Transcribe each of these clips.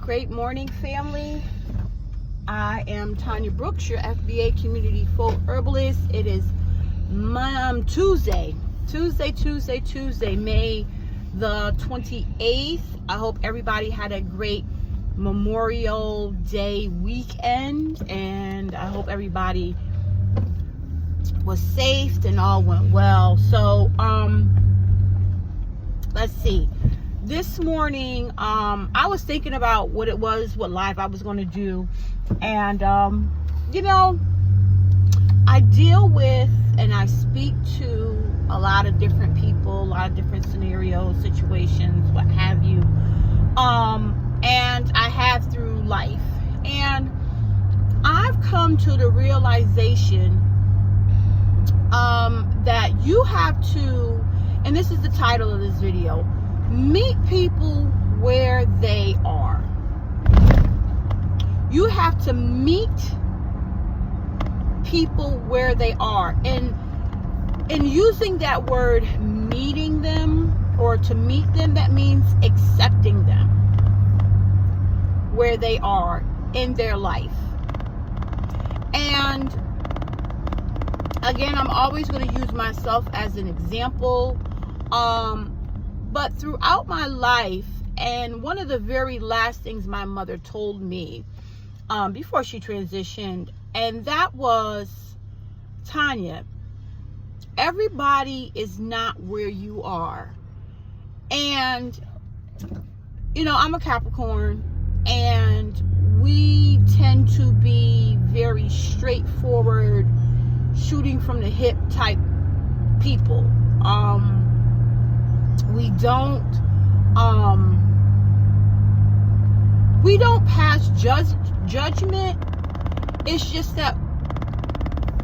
Great morning, family. I am Tanya Brooks, your FBA Community Folk Herbalist. It is Tuesday, May the 28th. I hope everybody had a great Memorial Day weekend, and I hope everybody was safe and all went well. So, let's see. This morning, I was thinking about what live I was going to do. And, I deal with and I speak to a lot of different people, a lot of different scenarios, situations, what have you. And I have through life. And I've come to the realization that you have to, and this is the title of this video, meet people where they are. You have to meet people where they are. And in using that word, meeting them, or to meet them, that means accepting them where they are in their life. And again, I'm always going to use myself as an example. But throughout my life, and one of the very last things my mother told me before she transitioned, and that was, Tanya, everybody is not where you are. And, I'm a Capricorn, and we tend to be very straightforward, shooting from the hip type people. We don't pass judgment. It's just that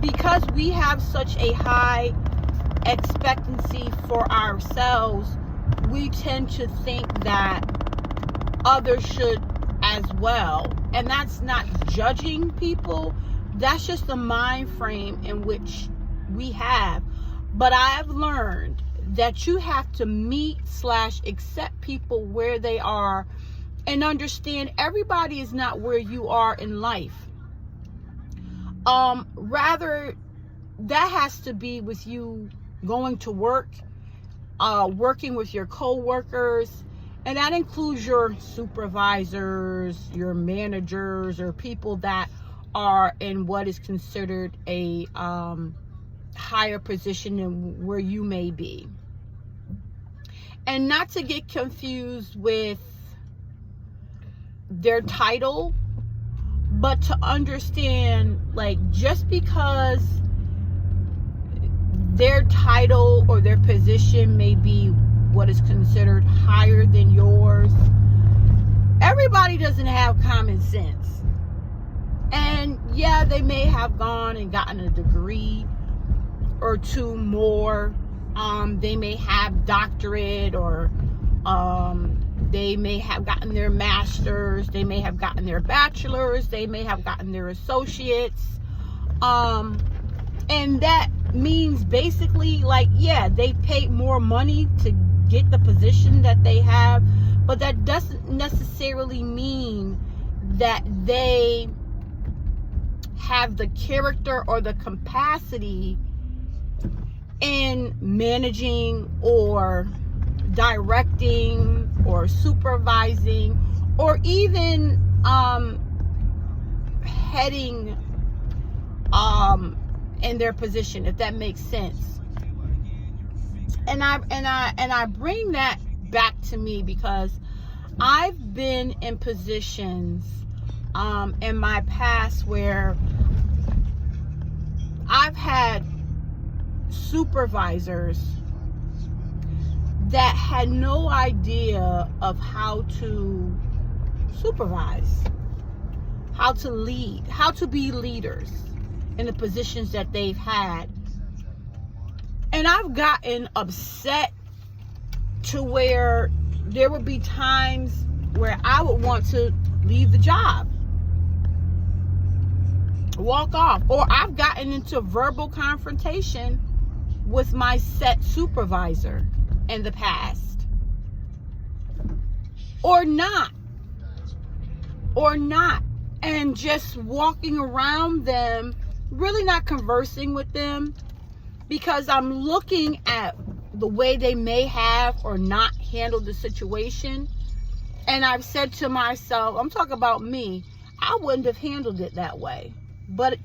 because we have such a high expectancy for ourselves, we tend to think that others should as well. And that's not judging people. That's just the mind frame in which we have. But I've learned that you have to meet/accept people where they are and understand everybody is not where you are in life. Rather, that has to be with you going to work, working with your co-workers, and that includes your supervisors, your managers, or people that are in what is considered a higher position than where you may be. And not to get confused with their title, but to understand, like, just because their title or their position may be what is considered higher than yours, everybody doesn't have common sense. And yeah, they may have gone and gotten a degree or two more. They may have doctorate, or they may have gotten their masters, they may have gotten their bachelors, they may have gotten their associates. And that means basically, like, yeah, they paid more money to get the position that they have, but that doesn't necessarily mean that they have the character or the capacity in managing or directing or supervising or even heading in their position, if that makes sense. And I bring that back to me because I've been in positions in my past where I've had supervisors that had no idea of how to supervise, how to lead, how to be leaders in the positions that they've had. And I've gotten upset to where there would be times where I would want to leave the job, walk off, or I've gotten into verbal confrontation with my set supervisor in the past, or not. or not, and just walking around them, really not conversing with them, because I'm looking at the way they may have or not handled the situation. And I've said to myself, I'm talking about me, I wouldn't have handled it that way. But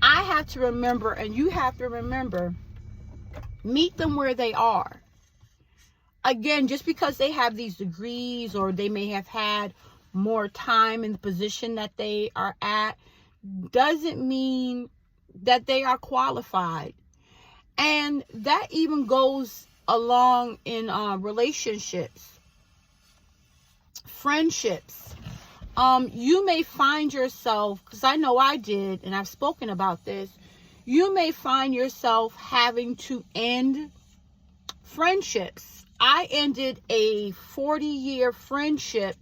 I have to remember, and you have to remember, meet them where they are. Again, just because they have these degrees or they may have had more time in the position that they are at, doesn't mean that they are qualified. And that even goes along in relationships, friendships. You may find yourself, because I know I did, and I've spoken about this, you may find yourself having to end friendships. I ended a 40-year friendship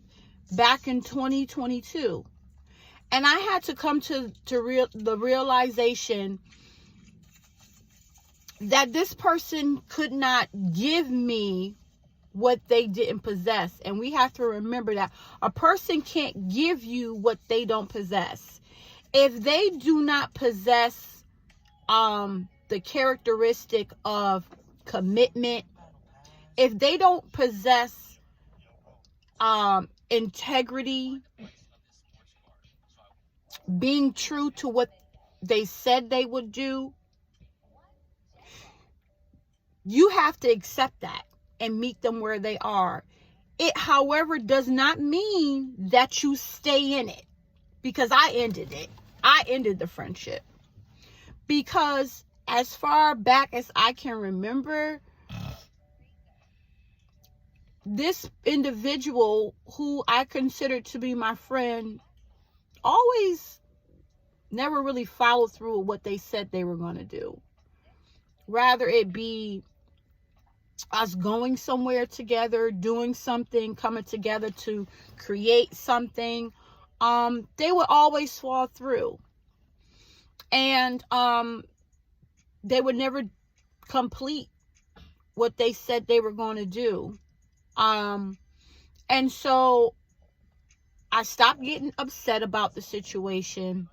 back in 2022. And I had to come to the realization that this person could not give me what they didn't possess. And we have to remember that a person can't give you what they don't possess. If they do not possess the characteristic of commitment, if they don't possess integrity, being true to what they said they would do, you have to accept that and meet them where they are. It, however, does not mean that you stay in it, because I ended it. I ended the friendship because as far back as I can remember, this individual who I considered to be my friend always never really followed through with what they said they were going to do. Rather it be us going somewhere together, doing something, coming together to create something, they would always fall through. And they would never complete what they said they were going to do. And so I stopped getting upset about the situation.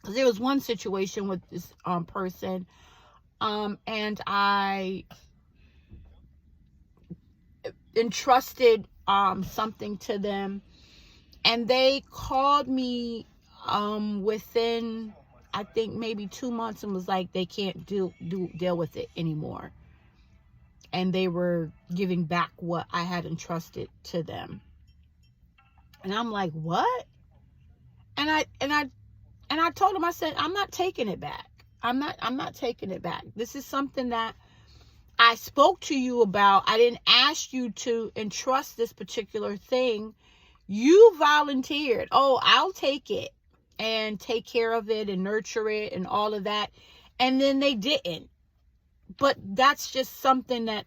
There was one situation with this person, and I entrusted something to them, and they called me within, I think, maybe 2 months, and was like they can't deal with it anymore, and they were giving back what I had entrusted to them. And I'm like, what? And I told them, I said, I'm not taking it back. I'm not taking it back. This is something that I spoke to you about. I didn't ask you to entrust this particular thing. You volunteered. Oh, I'll take it and take care of it and nurture it and all of that. And then they didn't. But that's just something that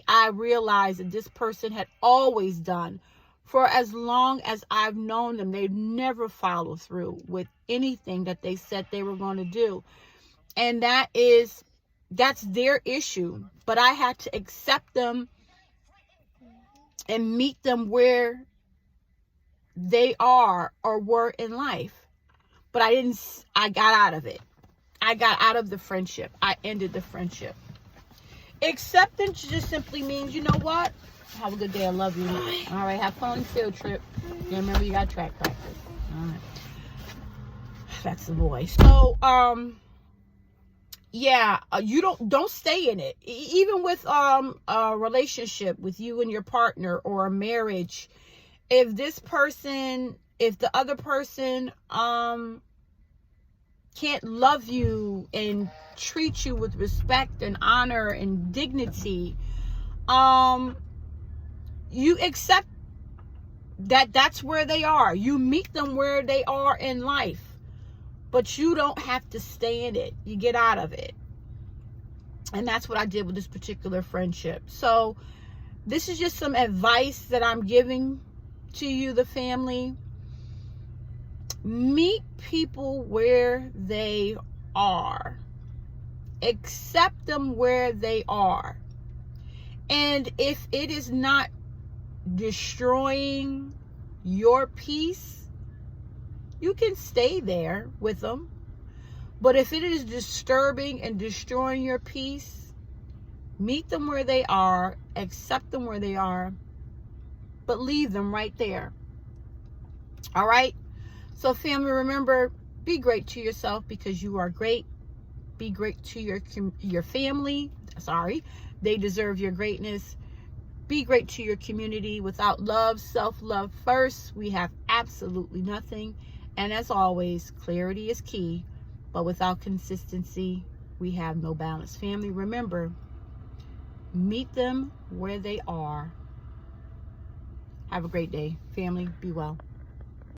I realized that this person had always done. For as long as I've known them, they've never followed through with anything that they said they were going to do. And that's their issue. But I had to accept them and meet them where they are or were in life. But I got out of it. I got out of the friendship. I ended the friendship. Acceptance just simply means, you know what? Have a good day. I love you. All right. Have fun on the field trip. You remember you got track practice. All right. That's the boy. So, yeah, you don't stay in it. Even with a relationship with you and your partner or a marriage, if the other person can't love you and treat you with respect and honor and dignity, you accept that that's where they are. You meet them where they are in life. But you don't have to stay in it. You get out of it. And that's what I did with this particular friendship. So this is just some advice that I'm giving to you, the family. Meet people where they are. Accept them where they are. And if it is not destroying your peace, you can stay there with them. But if it is disturbing and destroying your peace, meet them where they are, accept them where they are, but leave them right there. All right? So family, remember, be great to yourself because you are great. Be great to your family. Sorry, they deserve your greatness. Be great to your community. Without love, self-love first, we have absolutely nothing. And as always, clarity is key. But without consistency, we have no balance. Family, remember, meet them where they are. Have a great day. Family, be well.